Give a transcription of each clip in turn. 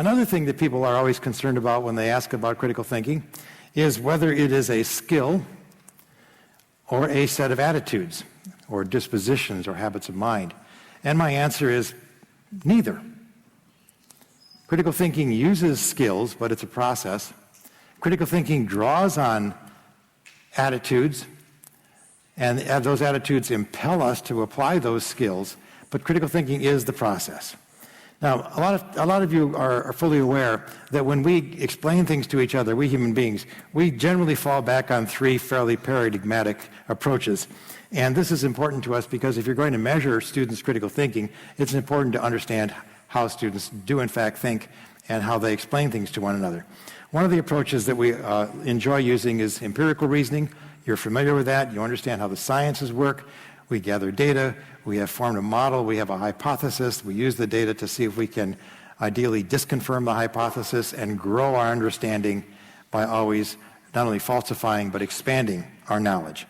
Another thing that people are always concerned about when they ask about critical thinking is whether it is a skill or a set of attitudes or dispositions or habits of mind. And my answer is neither. Critical thinking uses skills, but it's a process. Critical thinking draws on attitudes, and those attitudes impel us to apply those skills, but critical thinking is the process. Now, a lot of you are fully aware that when we explain things to each other, we human beings, we generally fall back on three fairly paradigmatic approaches. And this is important to us because if you're going to measure students' critical thinking, it's important to understand how students do in fact think and how they explain things to one another. One of the approaches that we enjoy using is empirical reasoning. You're familiar with that. You understand how the sciences work. We gather data, we have formed a model, we have a hypothesis, we use the data to see if we can ideally disconfirm the hypothesis and grow our understanding by always not only falsifying but expanding our knowledge.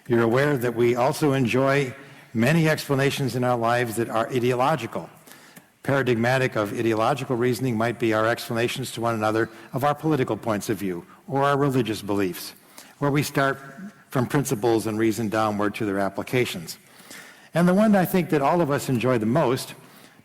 You're aware that we also enjoy many explanations in our lives that are ideological. Paradigmatic of ideological reasoning might be our explanations to one another of our political points of view or our religious beliefs, where we start from principles and reason downward to their applications. And the one I think that all of us enjoy the most,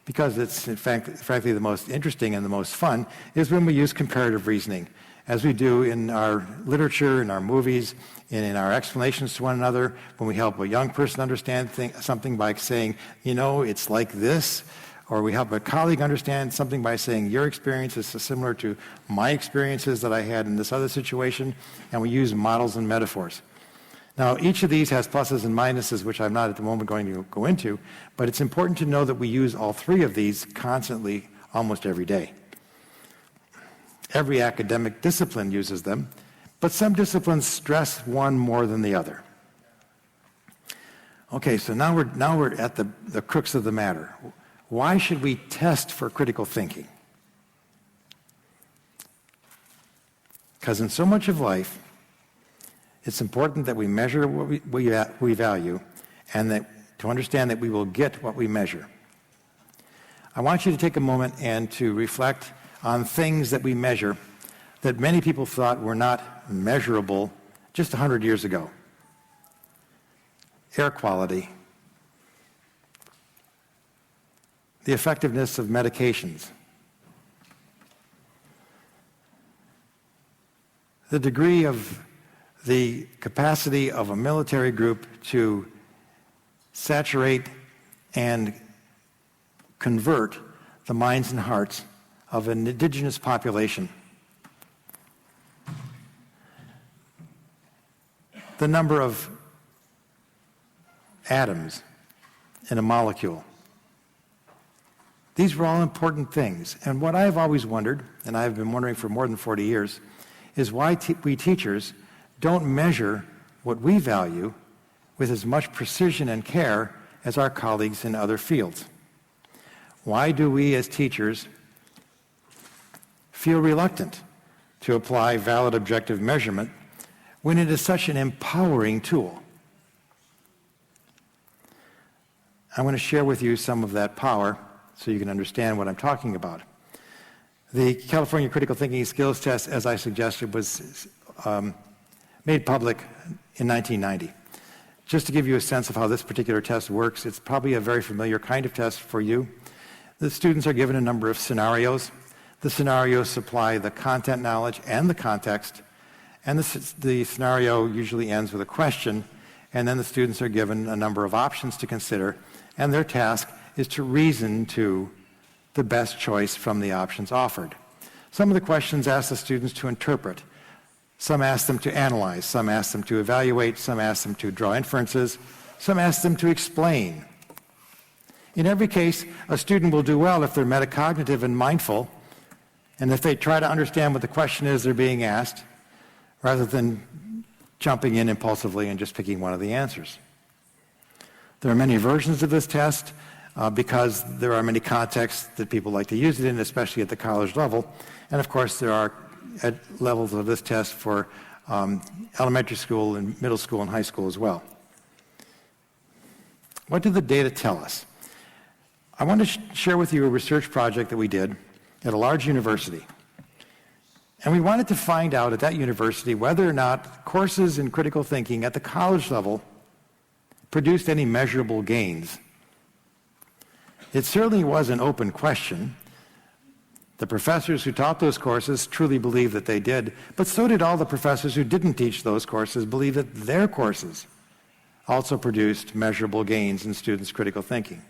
because it's in fact, frankly the most interesting and the most fun, is when we use comparative reasoning, as we do in our literature, in our movies, and in our explanations to one another, when we help a young person understand something by saying, you know, it's like this, or we help a colleague understand something by saying, your experience is similar to my experiences that I had in this other situation, and we use models and metaphors. Now, each of these has pluses and minuses, which I'm not at the moment going to go into, but it's important to know that we use all three of these constantly, almost every day. Every academic discipline uses them, but some disciplines stress one more than the other. Okay, so now we're at the crux of the matter. Why should we test for critical thinking? Because in so much of life, it's important that we measure what we value and that to understand that we will get what we measure. I want you to take a moment and to reflect on things that we measure that many people thought were not measurable just 100 years ago. Air quality, the effectiveness of medications, the degree of the capacity of a military group to saturate and convert the minds and hearts of an indigenous population. The number of atoms in a molecule. These were all important things. And what I've always wondered, and I've been wondering for more than 40 years, is why we teachers don't measure what we value with as much precision and care as our colleagues in other fields. Why do we as teachers feel reluctant to apply valid objective measurement when it is such an empowering tool? I want to share with you some of that power so you can understand what I'm talking about. The California Critical Thinking Skills Test, as I suggested, was made public in 1990. Just to give you a sense of how this particular test works, it's probably a very familiar kind of test for you. The students are given a number of scenarios. The scenarios supply the content knowledge and the context, and the scenario usually ends with a question, and then the students are given a number of options to consider, and their task is to reason to the best choice from the options offered. Some of the questions ask the students to interpret. Some ask them to analyze, some ask them to evaluate, some ask them to draw inferences, some ask them to explain. In every case, a student will do well if they're metacognitive and mindful, and if they try to understand what the question is they're being asked, rather than jumping in impulsively and just picking one of the answers. There are many versions of this test because there are many contexts that people like to use it in, especially at the college level. And of course, there are levels of this test for elementary school and middle school and high school as well. What do the data tell us? I want to share with you a research project that we did at a large university. And we wanted to find out at that university whether or not courses in critical thinking at the college level produced any measurable gains. It certainly was an open question. The professors who taught those courses truly believed that they did, but so did all the professors who didn't teach those courses believe that their courses also produced measurable gains in students' critical thinking.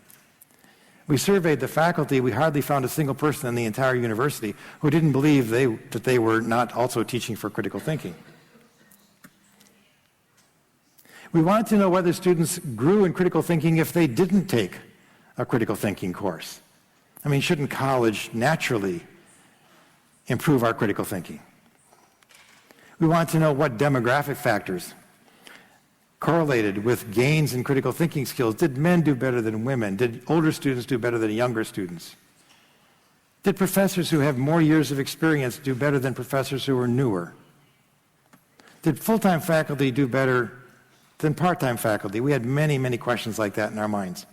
We surveyed the faculty. We hardly found a single person in the entire university who didn't believe that they were not also teaching for critical thinking. We wanted to know whether students grew in critical thinking if they didn't take a critical thinking course. I mean, shouldn't college naturally improve our critical thinking? We wanted to know what demographic factors correlated with gains in critical thinking skills. Did men do better than women? Did older students do better than younger students? Did professors who have more years of experience do better than professors who are newer? Did full-time faculty do better than part-time faculty? We had many, many questions like that in our minds.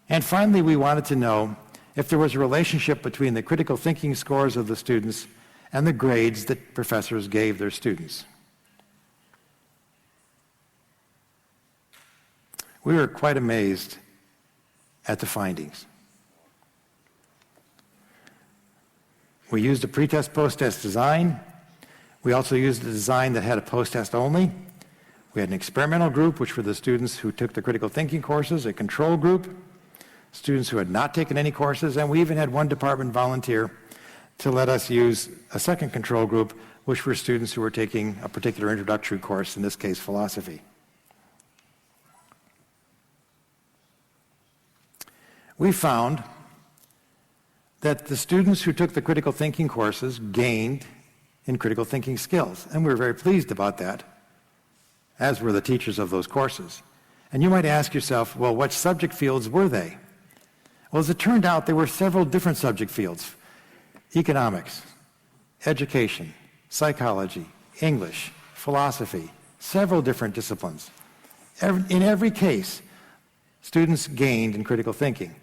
And finally, we wanted to know if there was a relationship between the critical thinking scores of the students and the grades that professors gave their students. We were quite amazed at the findings. We used a pretest post-test design. We also used a design that had a post-test only. We had an experimental group, which were the students who took the critical thinking courses, a control group, students who had not taken any courses, and we even had one department volunteer to let us use a second control group, which were students who were taking a particular introductory course, in this case, philosophy. We found that the students who took the critical thinking courses gained in critical thinking skills, and we were very pleased about that, as were the teachers of those courses. And you might ask yourself, well, what subject fields were they? Well, as it turned out, there were several different subject fields: economics, education, psychology, English, philosophy, several different disciplines. In every case, students gained in critical thinking.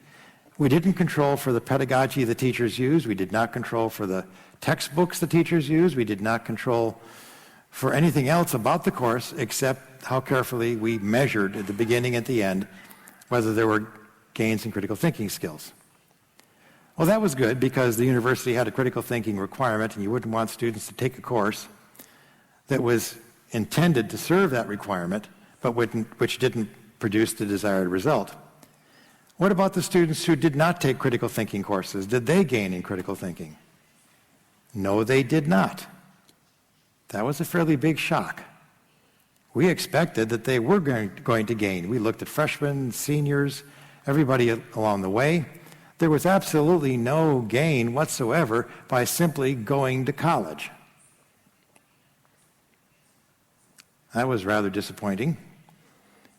We didn't control for the pedagogy the teachers used. We did not control for the textbooks the teachers used. We did not control for anything else about the course except how carefully we measured at the beginning and at the end whether there were gains in critical thinking skills. Well, that was good because the university had a critical thinking requirement, and you wouldn't want students to take a course that was intended to serve that requirement, but which didn't produce the desired result. What about the students who did not take critical thinking courses? Did they gain in critical thinking? No, they did not. That was a fairly big shock. We expected that they were going to gain. We looked at freshmen, seniors, everybody along the way. There was absolutely no gain whatsoever by simply going to college. That was rather disappointing.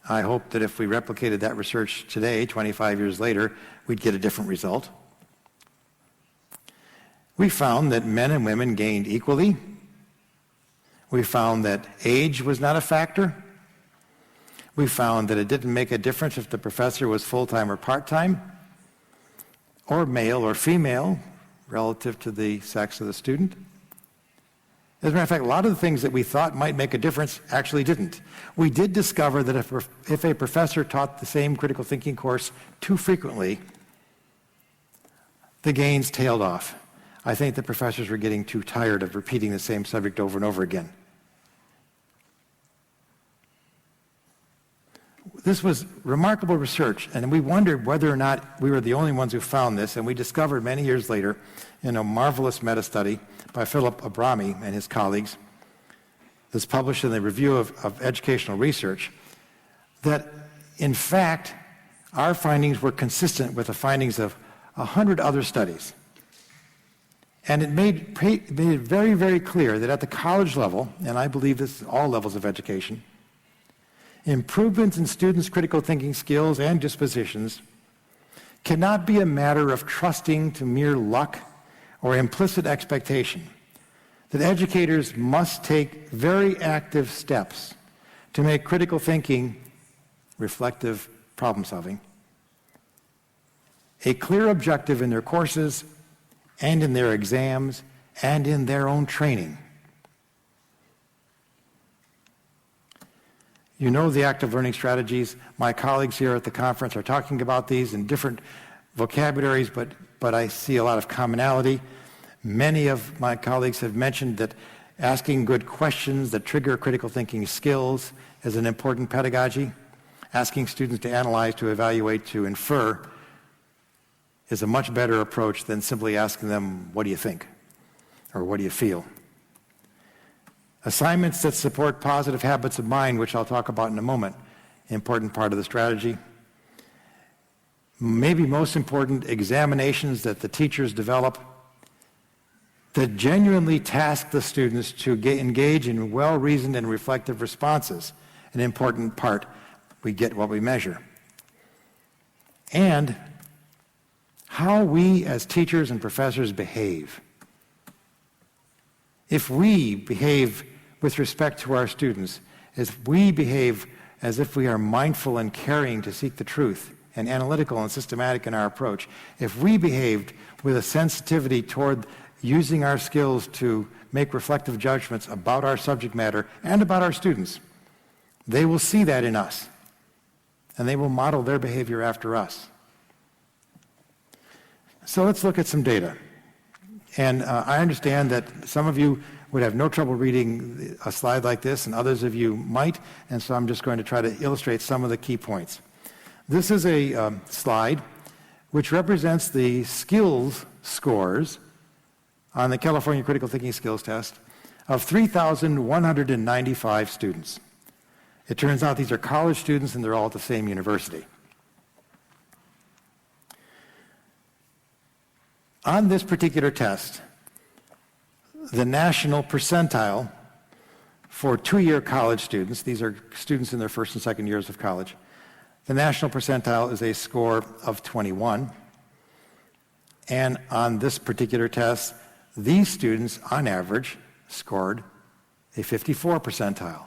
I hope that if we replicated that research today, 25 years later, we'd get a different result. We found that men and women gained equally. We found that age was not a factor. We found that it didn't make a difference if the professor was full-time or part-time, or male or female, relative to the sex of the student. As a matter of fact, a lot of the things that we thought might make a difference actually didn't. We did discover that if a professor taught the same critical thinking course too frequently, the gains tailed off. I think the professors were getting too tired of repeating the same subject over and over again. This was remarkable research, and we wondered whether or not we were the only ones who found this, and we discovered many years later in a marvelous meta-study by Philip Abrami and his colleagues that's published in the Review of Educational Research that, in fact, our findings were consistent with the findings of 100 other studies. And it made it very, very clear that at the college level, and I believe this is all levels of education, improvements in students' critical thinking skills and dispositions cannot be a matter of trusting to mere luck or implicit expectation. That educators must take very active steps to make critical thinking, reflective problem solving, a clear objective in their courses and in their exams, and in their own training. You know the active learning strategies. My colleagues here at the conference are talking about these in different vocabularies, but I see a lot of commonality. Many of my colleagues have mentioned that asking good questions that trigger critical thinking skills is an important pedagogy. Asking students to analyze, to evaluate, to infer is a much better approach than simply asking them, what do you think? Or what do you feel? Assignments that support positive habits of mind, which I'll talk about in a moment, important part of the strategy. Maybe most important, examinations that the teachers develop that genuinely task the students to engage in well-reasoned and reflective responses, an important part. We get what we measure. And how we as teachers and professors behave. If we behave with respect to our students, if we behave as if we are mindful and caring to seek the truth and analytical and systematic in our approach, if we behaved with a sensitivity toward using our skills to make reflective judgments about our subject matter and about our students, they will see that in us, and they will model their behavior after us. So let's look at some data. And I understand that some of you would have no trouble reading a slide like this, and others of you might, and so I'm just going to try to illustrate some of the key points. This is a slide which represents the skills scores on the California Critical Thinking Skills Test of 3,195 students. It turns out these are college students and they're all at the same university. On this particular test, the national percentile for two-year college students, these are students in their first and second years of college, the national percentile is a score of 21. And on this particular test, these students, on average, scored a 54 percentile.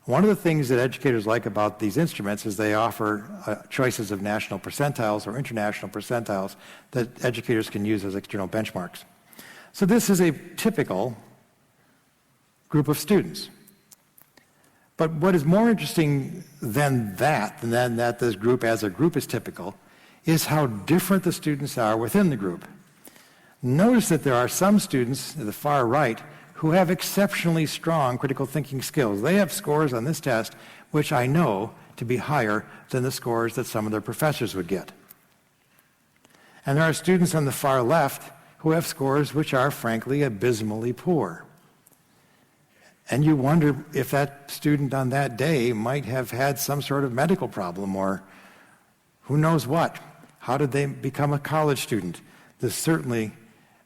One of the things that educators like about these instruments is they offer choices of national percentiles or international percentiles that educators can use as external benchmarks. So this is a typical group of students. But what is more interesting than that this group as a group is typical, is how different the students are within the group. Notice that there are some students at the far right who have exceptionally strong critical thinking skills. They have scores on this test which I know to be higher than the scores that some of their professors would get. And there are students on the far left who have scores which are, frankly, abysmally poor. And you wonder if that student on that day might have had some sort of medical problem or who knows what. How did they become a college student? This certainly,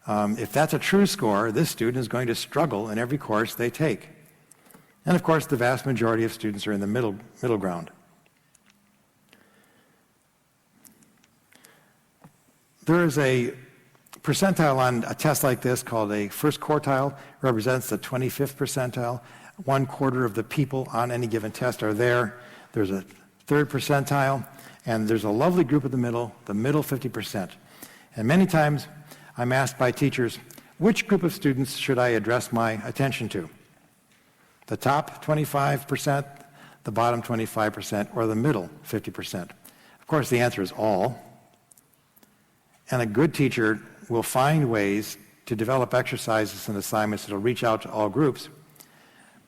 if that's a true score, this student is going to struggle in every course they take. And of course, the vast majority of students are in the middle ground. There is a percentile on a test like this called a first quartile, represents the 25th percentile. 1/4 of the people on any given test are there. There's a third percentile, and there's a lovely group in the middle 50%. And many times I'm asked by teachers, which group of students should I address my attention to? The top 25%, the bottom 25%, or the middle 50%? Of course, the answer is all. And a good teacher will find ways to develop exercises and assignments that will reach out to all groups.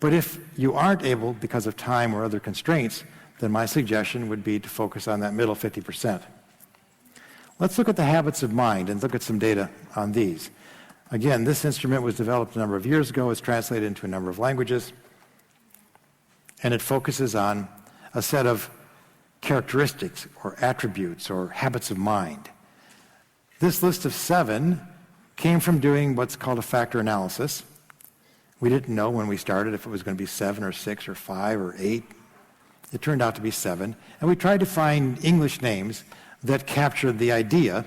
But if you aren't able, because of time or other constraints, then my suggestion would be to focus on that middle 50%. Let's look at the habits of mind and look at some data on these. Again, this instrument was developed a number of years ago. It's translated into a number of languages. And it focuses on a set of characteristics or attributes or habits of mind. This list of 7 came from doing what's called a factor analysis. We didn't know when we started if it was going to be 7 or 6 or 5 or 8. It turned out to be 7. And we tried to find English names that captured the idea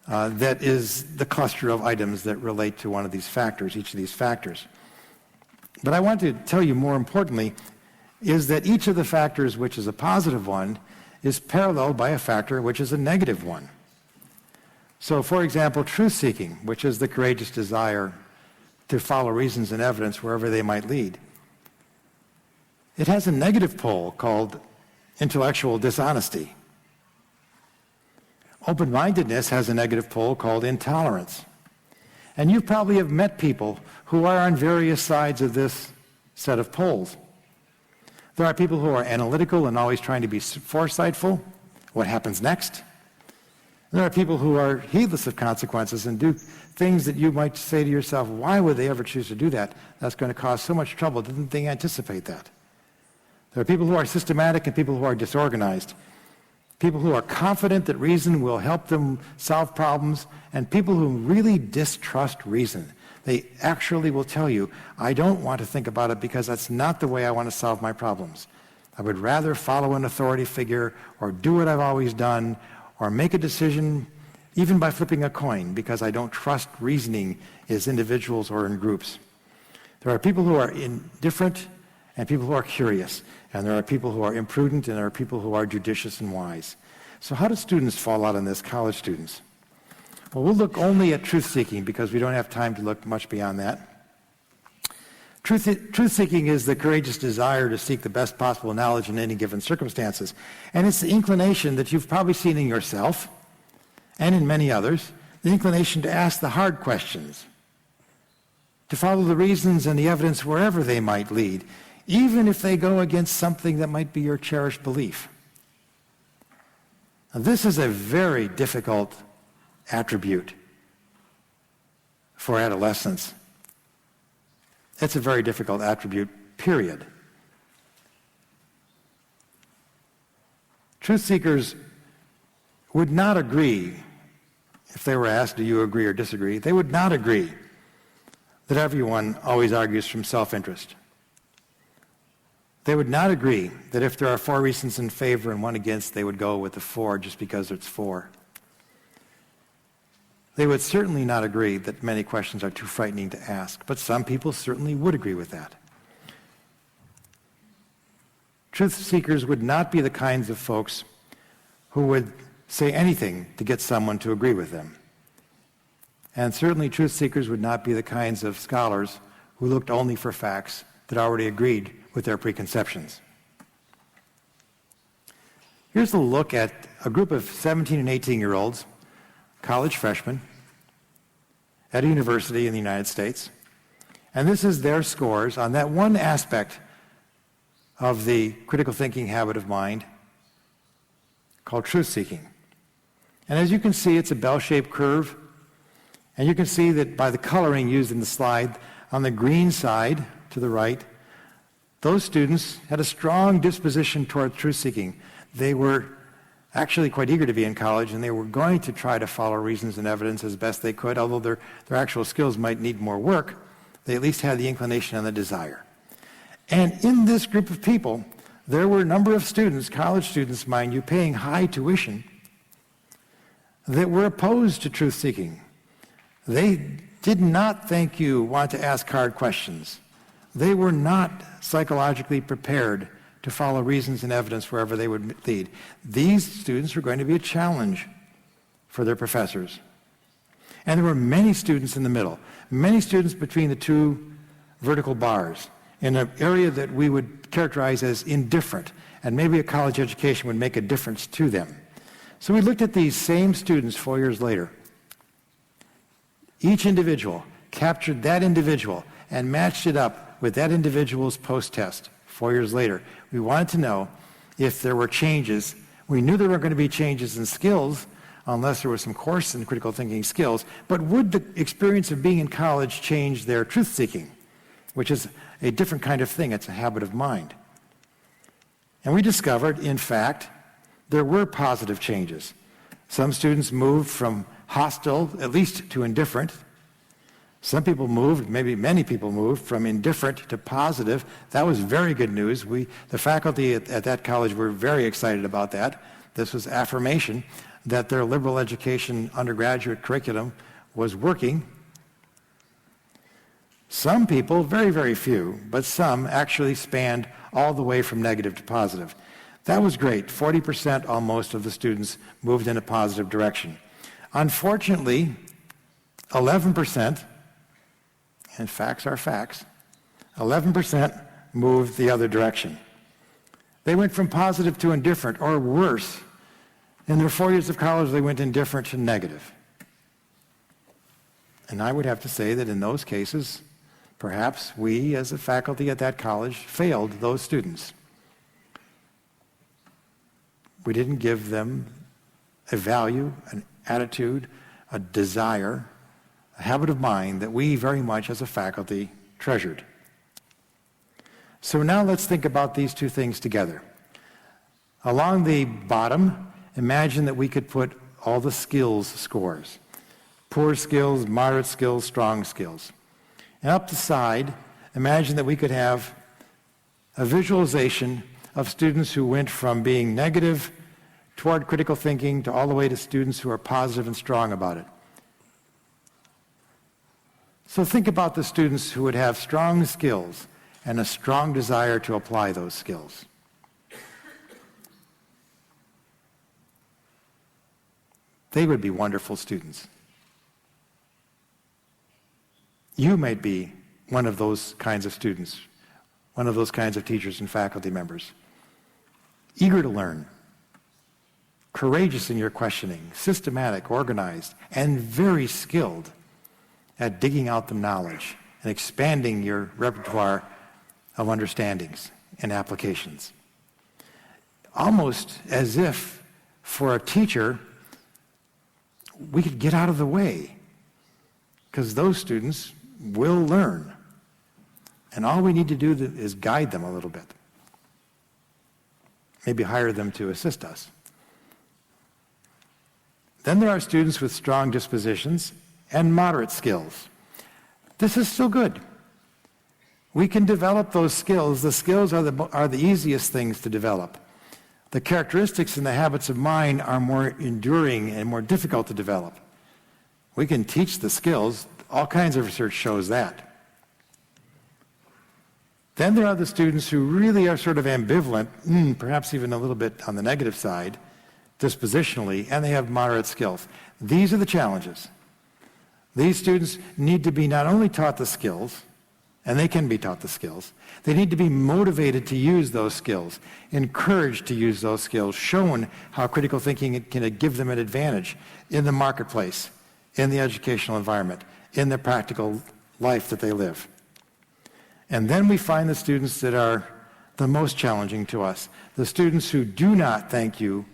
that is the cluster of items that relate to one of these factors, each of these factors. But I want to tell you more importantly is that each of the factors which is a positive one is paralleled by a factor which is a negative one. So, for example, truth-seeking, which is the courageous desire to follow reasons and evidence wherever they might lead, it has a negative pole called intellectual dishonesty. Open-mindedness has a negative pole called intolerance. And you probably have met people who are on various sides of this set of poles. There are people who are analytical and always trying to be foresightful. What happens next? There are people who are heedless of consequences and do things that you might say to yourself, why would they ever choose to do that? That's going to cause so much trouble. Didn't they anticipate that? There are people who are systematic and people who are disorganized. People who are confident that reason will help them solve problems, and people who really distrust reason. They actually will tell you, I don't want to think about it because that's not the way I want to solve my problems. I would rather follow an authority figure or do what I've always done or make a decision even by flipping a coin because I don't trust reasoning as individuals or in groups. There are people who are indifferent and people who are curious. And there are people who are imprudent, and there are people who are judicious and wise. So how do students fall out on this, college students? Well, we'll look only at truth-seeking because we don't have time to look much beyond that. Truth-seeking is the courageous desire to seek the best possible knowledge in any given circumstances. And it's the inclination that you've probably seen in yourself and in many others, the inclination to ask the hard questions, to follow the reasons and the evidence wherever they might lead, even if they go against something that might be your cherished belief. Now, this is a very difficult attribute for adolescents. It's a very difficult attribute, period. Truth seekers would not agree, if they were asked, do you agree or disagree? They would not agree that everyone always argues from self-interest. They would not agree that if there are 4 reasons in favor and 1 against, they would go with the 4 just because it's 4. They would certainly not agree that many questions are too frightening to ask, but some people certainly would agree with that. Truth seekers would not be the kinds of folks who would say anything to get someone to agree with them. And certainly truth seekers would not be the kinds of scholars who looked only for facts that already agreed with their preconceptions. Here's a look at a group of 17 and 18-year-olds, college freshmen, at a university in the United States. And this is their scores on that one aspect of the critical thinking habit of mind called truth-seeking. And as you can see, it's a bell-shaped curve. And you can see that by the coloring used in the slide, on the green side to the right, those students had a strong disposition toward truth-seeking. They were actually quite eager to be in college, and they were going to try to follow reasons and evidence as best they could, although their actual skills might need more work. They at least had the inclination and the desire. And in this group of people, there were a number of students, college students, mind you, paying high tuition, that were opposed to truth-seeking. They did not think you want to ask hard questions. They were not psychologically prepared to follow reasons and evidence wherever they would lead. These students were going to be a challenge for their professors. And there were many students in the middle, many students between the 2 vertical bars in an area that we would characterize as indifferent, and maybe a college education would make a difference to them. So we looked at these same students 4 years later. Each individual captured that individual and matched it up with that individual's post-test 4 years later. We wanted to know if there were changes. We knew there were going to be changes in skills unless there was some course in critical thinking skills, but would the experience of being in college change their truth-seeking, which is a different kind of thing. It's a habit of mind. And we discovered, in fact, there were positive changes. Some students moved from hostile, at least to indifferent. Some people moved, maybe many people moved, from indifferent to positive. That was very good news. The faculty at that college were very excited about that. This was affirmation that their liberal education undergraduate curriculum was working. Some people, very, very few, but some actually spanned all the way from negative to positive. That was great. 40% almost of the students moved in a positive direction. Unfortunately, 11%, and facts are facts, 11% moved the other direction. They went from positive to indifferent, or worse. In their 4 years of college, they went indifferent to negative. And I would have to say that in those cases, perhaps we as a faculty at that college failed those students. We didn't give them a value, an attitude, a desire, a habit of mind that we very much as a faculty treasured. So now let's think about these two things together. Along the bottom, imagine that we could put all the skills scores. Poor skills, moderate skills, strong skills. And up the side, imagine that we could have a visualization of students who went from being negative toward critical thinking to all the way to students who are positive and strong about it. So think about the students who would have strong skills and a strong desire to apply those skills. They would be wonderful students. You might be one of those kinds of students, one of those kinds of teachers and faculty members. Eager to learn, courageous in your questioning, systematic, organized, and very skilled at digging out the knowledge and expanding your repertoire of understandings and applications. Almost as if, for a teacher, we could get out of the way, because those students will learn. And all we need to do is guide them a little bit. Maybe hire them to assist us. Then there are students with strong dispositions and moderate skills. This is still good. We can develop those skills. The skills are the easiest things to develop. The characteristics and the habits of mind are more enduring and more difficult to develop. We can teach the skills. All kinds of research shows that. Then there are the students who really are sort of ambivalent, perhaps even a little bit on the negative side, dispositionally, and they have moderate skills. These are the challenges. These students need to be not only taught the skills, and they can be taught the skills, they need to be motivated to use those skills, encouraged to use those skills, shown how critical thinking can give them an advantage in the marketplace, in the educational environment, in the practical life that they live. And then we find the students that are the most challenging to us, the students who do not, thank you,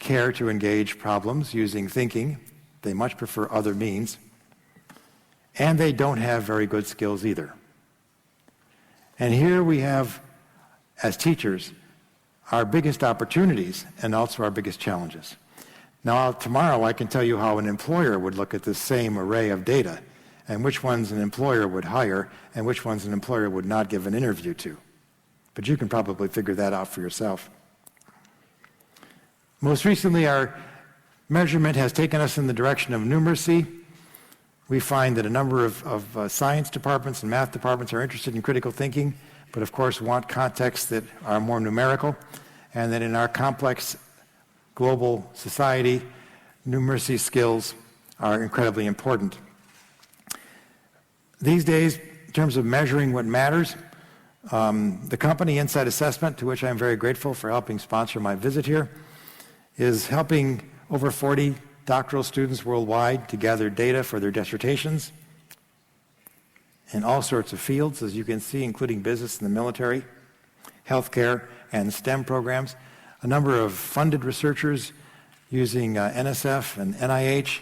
care to engage problems using thinking. They much prefer other means. And they don't have very good skills either. And here we have, as teachers, our biggest opportunities and also our biggest challenges. Now, tomorrow I can tell you how an employer would look at this same array of data and which ones an employer would hire and which ones an employer would not give an interview to. But you can probably figure that out for yourself. Most recently, our measurement has taken us in the direction of numeracy. We find that a number of science departments and math departments are interested in critical thinking, but of course want contexts that are more numerical, and that in our complex global society, numeracy skills are incredibly important. These days, in terms of measuring what matters, the company Insight Assessment, to which I'm very grateful for helping sponsor my visit here, is helping over 40 doctoral students worldwide to gather data for their dissertations in all sorts of fields, as you can see, including business and the military, healthcare, and STEM programs. A number of funded researchers using NSF and NIH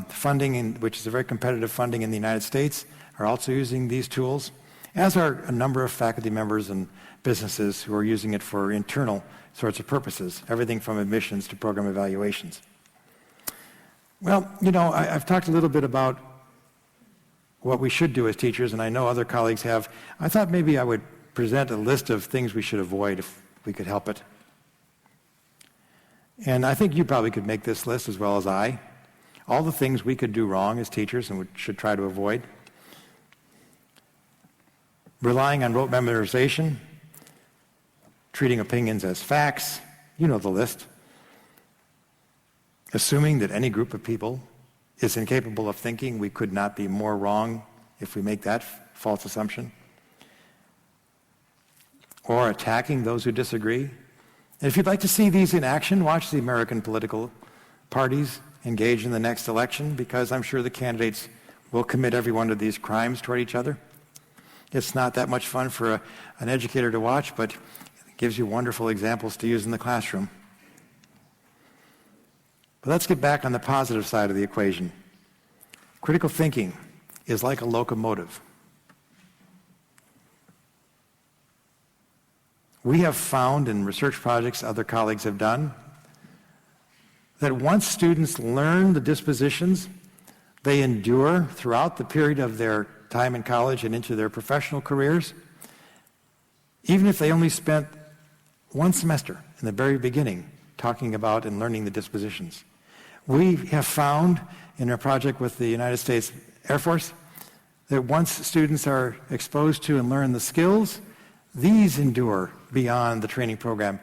funding, which is a very competitive funding in the United States, are also using these tools, as are a number of faculty members and businesses who are using it for internal sorts of purposes, everything from admissions to program evaluations. Well, you know, I've talked a little bit about what we should do as teachers, and I know other colleagues have. I thought maybe I would present a list of things we should avoid if we could help it. And I think you probably could make this list as well as I. All the things we could do wrong as teachers and we should try to avoid. Relying on rote memorization, treating opinions as facts, you know the list. Assuming that any group of people is incapable of thinking, we could not be more wrong if we make that false assumption. Or attacking those who disagree. And if you'd like to see these in action, watch the American political parties engage in the next election, because I'm sure the candidates will commit every one of these crimes toward each other. It's not that much fun for an educator to watch, but it gives you wonderful examples to use in the classroom. But let's get back on the positive side of the equation. Critical thinking is like a locomotive. We have found in research projects other colleagues have done that once students learn the dispositions, they endure throughout the period of their time in college and into their professional careers, even if they only spent one semester in the very beginning talking about and learning the dispositions. We have found in our project with the United States Air Force that once students are exposed to and learn the skills, these endure beyond the training program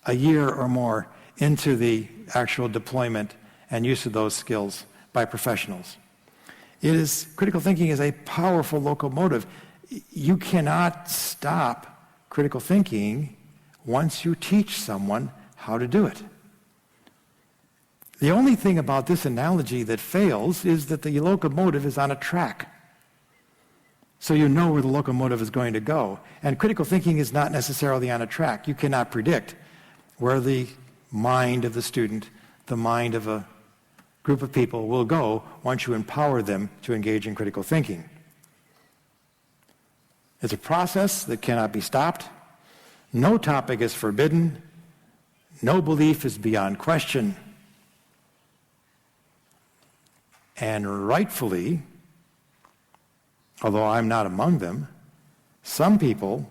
a year or more into the actual deployment and use of those skills by professionals. Critical thinking is a powerful locomotive. You cannot stop critical thinking once you teach someone how to do it. The only thing about this analogy that fails is that the locomotive is on a track. So you know where the locomotive is going to go. And critical thinking is not necessarily on a track. You cannot predict where the mind of the student, the mind of a group of people will go once you empower them to engage in critical thinking. It's a process that cannot be stopped. No topic is forbidden. No belief is beyond question. And rightfully, although I'm not among them, some people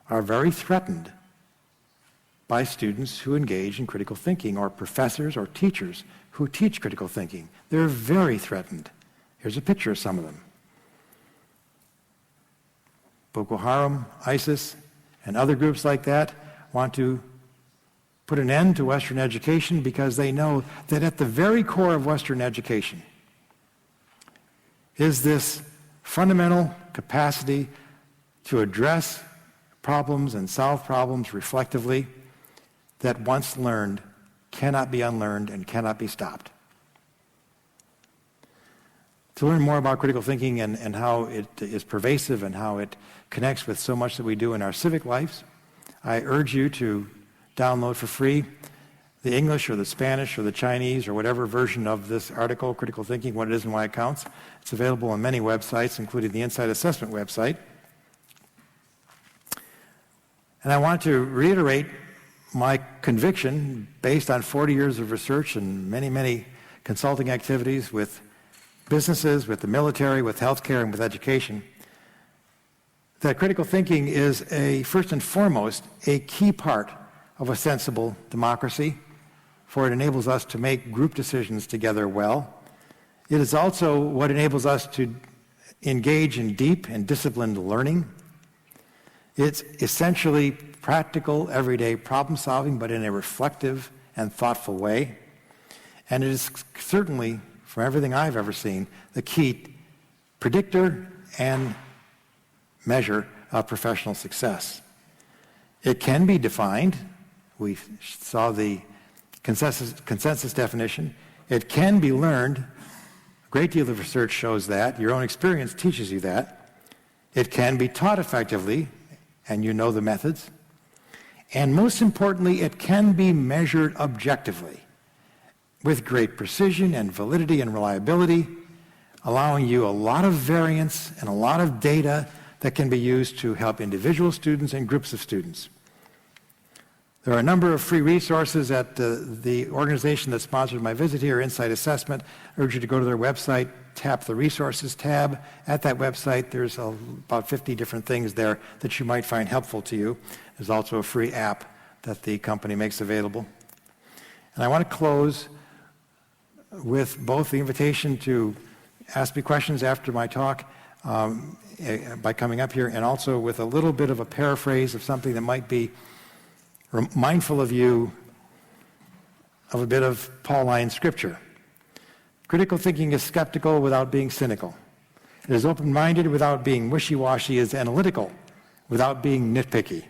are very threatened by students who engage in critical thinking, or professors or teachers who teach critical thinking. They're very threatened. Here's a picture of some of them. Boko Haram, ISIS, and other groups like that want to put an end to Western education because they know that at the very core of Western education is this fundamental capacity to address problems and solve problems reflectively that once learned cannot be unlearned and cannot be stopped. To learn more about critical thinking and how it is pervasive and how it connects with so much that we do in our civic lives, I urge you to download for free the English or the Spanish or the Chinese or whatever version of this article, Critical Thinking, What It Is and Why It Counts. It's available on many websites, including the Insight Assessment website. And I want to reiterate my conviction, based on 40 years of research and many, many consulting activities with businesses, with the military, with healthcare, and with education, that critical thinking is first and foremost, a key part of a sensible democracy, for it enables us to make group decisions together well. It is also what enables us to engage in deep and disciplined learning. It's essentially practical, everyday problem solving, but in a reflective and thoughtful way. And it is certainly, from everything I've ever seen, the key predictor and measure of professional success. It can be defined. We saw the consensus definition. It can be learned. A great deal of research shows that. Your own experience teaches you that. It can be taught effectively, and you know the methods. And most importantly, it can be measured objectively with great precision and validity and reliability, allowing you a lot of variance and a lot of data that can be used to help individual students and groups of students. There are a number of free resources at the organization that sponsored my visit here, Insight Assessment. I urge you to go to their website, tap the Resources tab. At that website, there's about 50 different things there that you might find helpful to you. There's also a free app that the company makes available. And I want to close with both the invitation to ask me questions after my talk by coming up here, and also with a little bit of a paraphrase of something that might be mindful of you of a bit of Pauline scripture. Critical thinking is skeptical without being cynical. It is open-minded without being wishy-washy, is analytical without being nitpicky.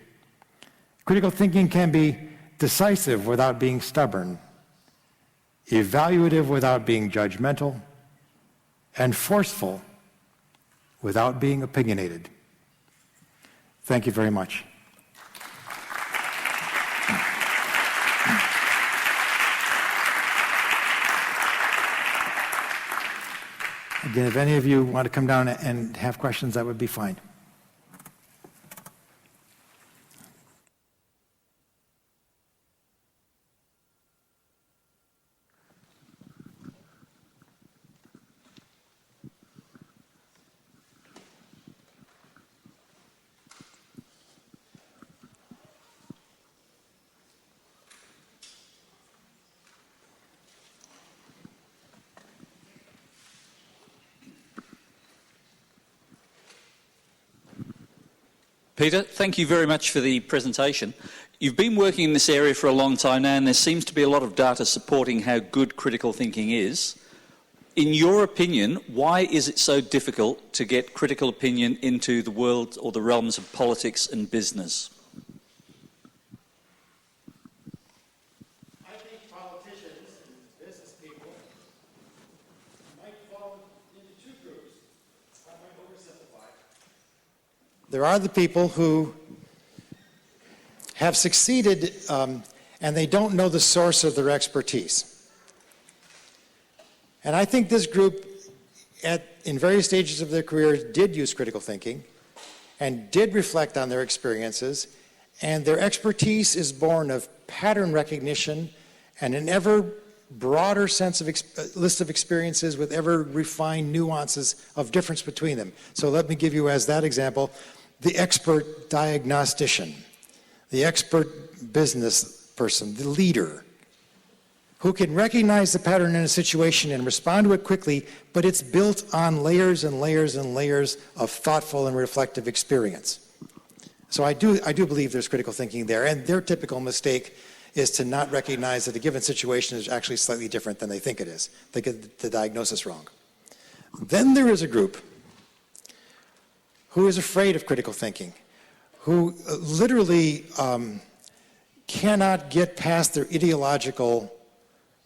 Critical thinking can be decisive without being stubborn, evaluative without being judgmental, and forceful without being opinionated. Thank you very much. Again, if any of you want to come down and have questions, that would be fine. Peter, thank you very much for the presentation. You've been working in this area for a long time now, and there seems to be a lot of data supporting how good critical thinking is. In your opinion, why is it so difficult to get critical opinion into the world or the realms of politics and business? I think politicians and business people might fall into two groups. I might oversimplify. There are the people who have succeeded and they don't know the source of their expertise. And I think this group, in various stages of their careers, did use critical thinking and did reflect on their experiences, and their expertise is born of pattern recognition and an ever broader sense of list of experiences with ever refined nuances of difference between them. So let me give you as that example the expert diagnostician, the expert business person, the leader, who can recognize the pattern in a situation and respond to it quickly, but it's built on layers and layers and layers of thoughtful and reflective experience. So I do believe there's critical thinking there, and their typical mistake is to not recognize that a given situation is actually slightly different than they think it is. They get the diagnosis wrong. Then there is a group who is afraid of critical thinking, who literally cannot get past their ideological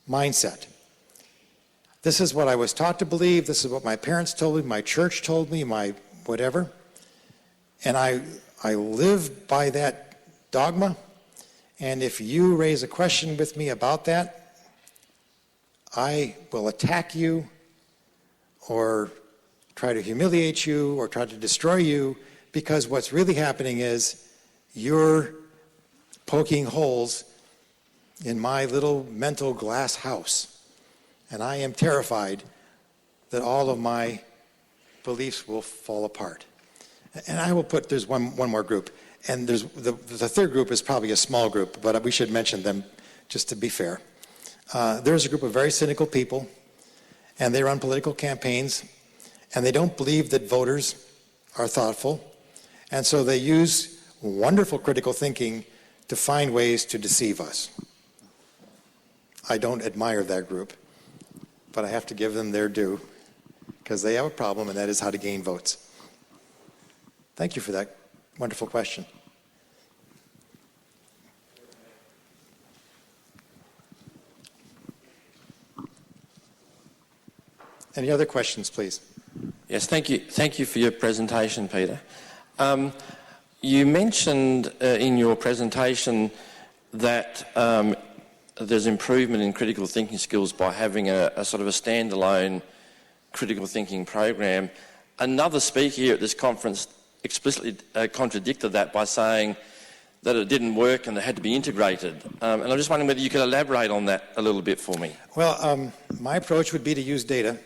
mindset. This is what I was taught to believe, this is what my parents told me, my church told me, my whatever, and I live by that dogma, and if you raise a question with me about that, I will attack you or try to humiliate you or try to destroy you, because what's really happening is you're poking holes in my little mental glass house. And I am terrified that all of my beliefs will fall apart. And I will put, there's one more group. And there's the third group is probably a small group, but we should mention them just to be fair. There's a group of very cynical people, and they run political campaigns, and they don't believe that voters are thoughtful, and so they use wonderful critical thinking to find ways to deceive us. I don't admire that group, but I have to give them their due, because they have a problem, and that is how to gain votes. Thank you for that wonderful question. Any other questions, please? Yes, thank you. Thank you for your presentation, Peter. You mentioned in your presentation that there's improvement in critical thinking skills by having a sort of a standalone critical thinking program. Another speaker here at this conference explicitly contradicted that by saying that it didn't work and it had to be integrated. And I'm just wondering whether you could elaborate on that a little bit for me. Well, my approach would be to use data.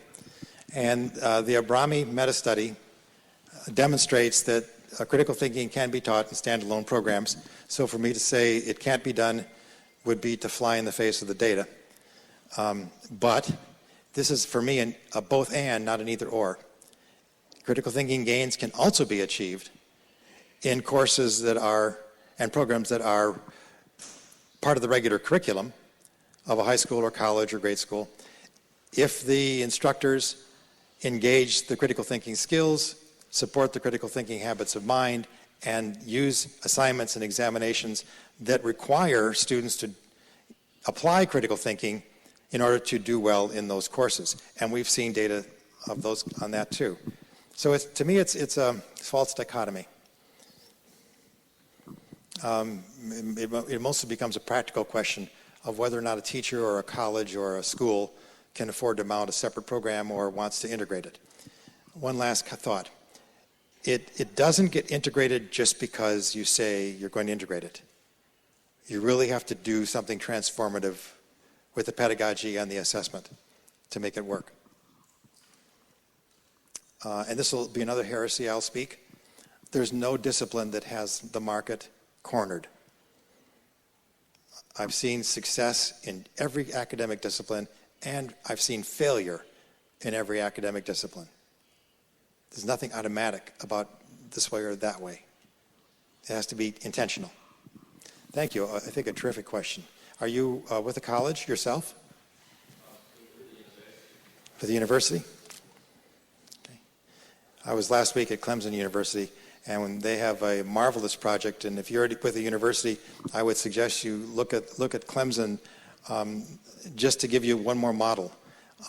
And the Abrami meta-study demonstrates that critical thinking can be taught in standalone programs. So for me to say it can't be done would be to fly in the face of the data. But this is, for me, a both and, not an either or. Critical thinking gains can also be achieved in courses that are, and programs that are part of the regular curriculum, of a high school or college or grade school, if the instructors engage the critical thinking skills, support the critical thinking habits of mind, and use assignments and examinations that require students to apply critical thinking in order to do well in those courses. And we've seen data of those on that too. So to me, it's a false dichotomy. It mostly becomes a practical question of whether or not a teacher or a college or a school can afford to mount a separate program or wants to integrate it. One last thought. It doesn't get integrated just because you say you're going to integrate it. You really have to do something transformative with the pedagogy and the assessment to make it work. And this will be another heresy I'll speak. There's no discipline that has the market cornered. I've seen success in every academic discipline, and I've seen failure in every academic discipline. There's nothing automatic about this way or that way. It has to be intentional. Thank you. I think a terrific question. Are you with a college yourself? For the university? Okay. I was last week at Clemson University, and when they have a marvelous project, and if you're with a university, I would suggest you look at Clemson just to give you one more model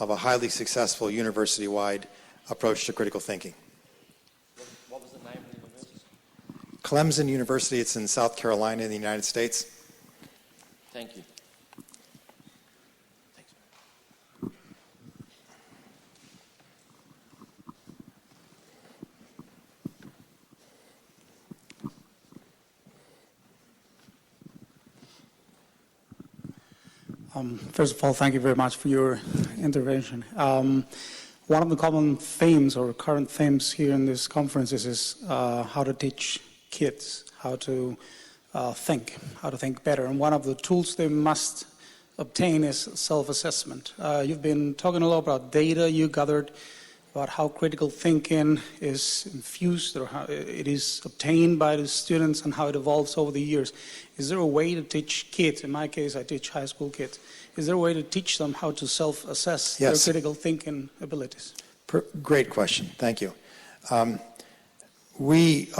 of a highly successful university-wide approach to critical thinking. What was the name of the university? Clemson University, it's in South Carolina in the United States. Thank you. First of all, thank you very much for your intervention. One of the common themes or current themes here in this conference is how to teach kids how to think better. And one of the tools they must obtain is self-assessment. You've been talking a lot about data you gathered, about how critical thinking is infused or how it is obtained by the students and how it evolves over the years. Is there a way to teach kids, in my case I teach high school kids, is there a way to teach them how to self-assess their critical thinking abilities? Great question, thank you. We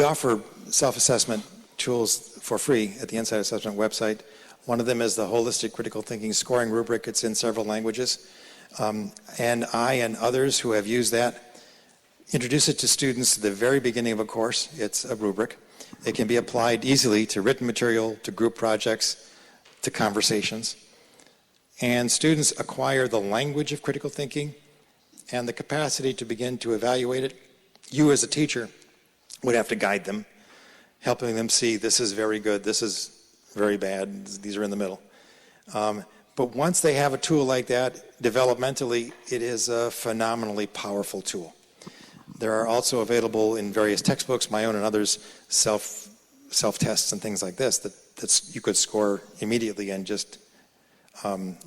offer self-assessment tools for free at the Insight Assessment website. One of them is the Holistic Critical Thinking Scoring Rubric. It's in several languages. And I and others who have used that introduce it to students at the very beginning of a course. It's a rubric. It can be applied easily to written material, to group projects, to conversations. And students acquire the language of critical thinking and the capacity to begin to evaluate it. You as a teacher would have to guide them, helping them see this is very good, this is very bad, these are in the middle. But once they have a tool like that, developmentally, it is a phenomenally powerful tool. There are also available in various textbooks, my own and others, self-tests and things like this that you could score immediately and just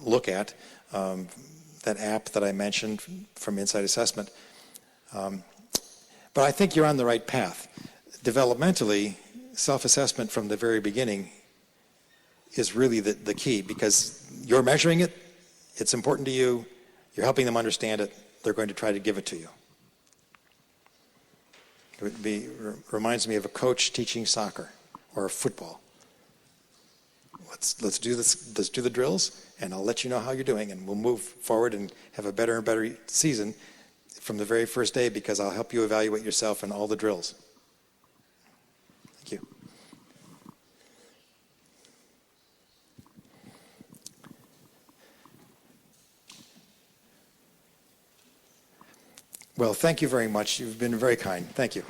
look at. That app that I mentioned from Insight Assessment. But I think you're on the right path. Developmentally, self-assessment from the very beginning is really the key, because you're measuring it, it's important to you, you're helping them understand it, they're going to try to give it to you. It reminds me of a coach teaching soccer or football. Let's do this, let's do the drills, and I'll let you know how you're doing, and we'll move forward and have a better and better season from the very first day, because I'll help you evaluate yourself in all the drills. Thank you. Well, thank you very much. You've been very kind. Thank you.